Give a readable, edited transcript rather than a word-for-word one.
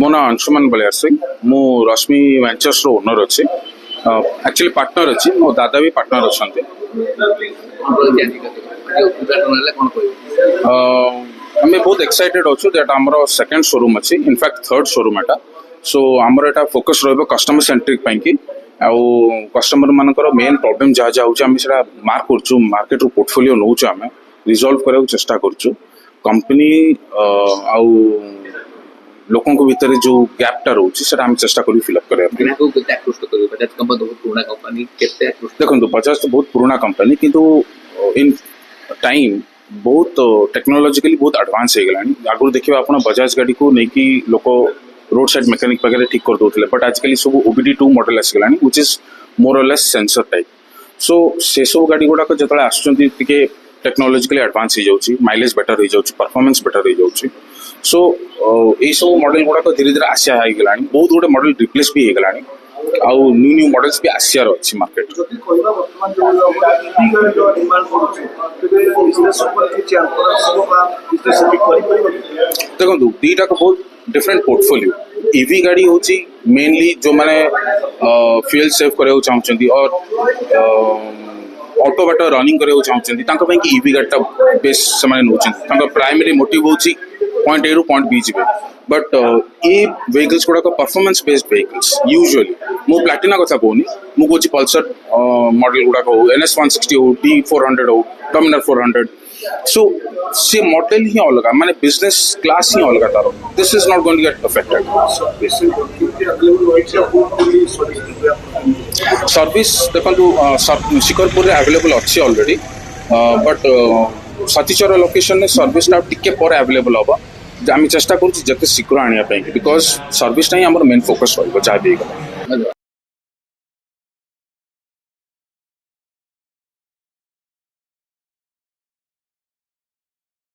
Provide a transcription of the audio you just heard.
मो ना अंशुमान बलियार सिंह मु रश्मि वेंचर्स रो ओनर अच्छे एक्चुअली पार्टनर अच्छी मो दादा भी पार्टनर अच्छा आम बहुत एक्साइटेड अच्छु दैट आमर सेकेंड शोरूम अच्छी इनफैक्ट थर्ड शोरूम एटा सो आमर एटा फोकस रहिबो कस्टमर सेंट्रिक ପାଇଁ कि आउ कस्टमर मानकर मेन प्रॉब्लम जहाँ जहाँ होची आम सेटा मार्क करछु मार्केट रो पोर्टफोलियो नौछु आम रिजॉल्व करबा चेष्टा करछु कंपनी आउ लोकों को भीतर जो गैपटा रोचे सेटा हम चेष्टा करी फिलअप करबा को केते आकृष्ट करियो बजाज कंपनी बहुत पुराना कंपनी केते आकृष्ट देखो बजाज तो बहुत पुराना कंपनी किंतु इन टाइम बहुत टेक्नोलॉजिकली बहुत एडवांस हो गलानी आगु देखिबा आपण बजाज गाड़ी को नै कि लोको रोड साइड मैकेनिक वगैरह ठीक कर दोथिले बट आजकल सब OBD2 मॉडल आस गलानी which is more or less sensor type so से सब गाड़ी गुडा को जतले आछुंती टिके टेक्नोलॉजिकली एडवांस हो जाउची माइलेज बेटर हो जाउची परफॉर्मेंस बेटर हो जाउची सो ए सब मॉडल गुडा को धीरे धीरे आसिया हो गलानी बहुत गुडे मॉडल रिप्लेस भी हो गलानी आउ न्यू न्यू मॉडल्स भी आसियार अछि मार्केट देखो दीटा को बहुत डिफरेंट पोर्टफोलियो ईवी गाड़ी होची मेनली जो माने फ्यूल सेव करे चाहउछंती और ऑटो बाटा रनिंग करे चाहउछंती तांका पई कि ईवी गाड़ी बेस समान नउछंती तांका प्राइमरी मोटिव होची पॉइंट ए रु पॉइंट बी जिबे बट ए व्हीकल्स गुडा को परफॉर्मेंस बेस्ड व्हीकल्स यूजुअली मु प्लैटिना कथा कोनी मु कोची पल्सर मॉडल गुडा को NS 160 हो D400 हो डोमिनर 400 सो से मॉडल ही अलग माने बिजनेस क्लास ही अलग तारो this is not going to get affected service देखंतु शिकरपुर रे अवेलेबल अछि ऑलरेडी बट सतीचर लोकेशन ने सर्विस टा टिके पर अवेलेबल होबा आम चेष्टा करूँ जिते शीघ्र आने बिकज सर्विस मेन फोकस रहा जहाँ भी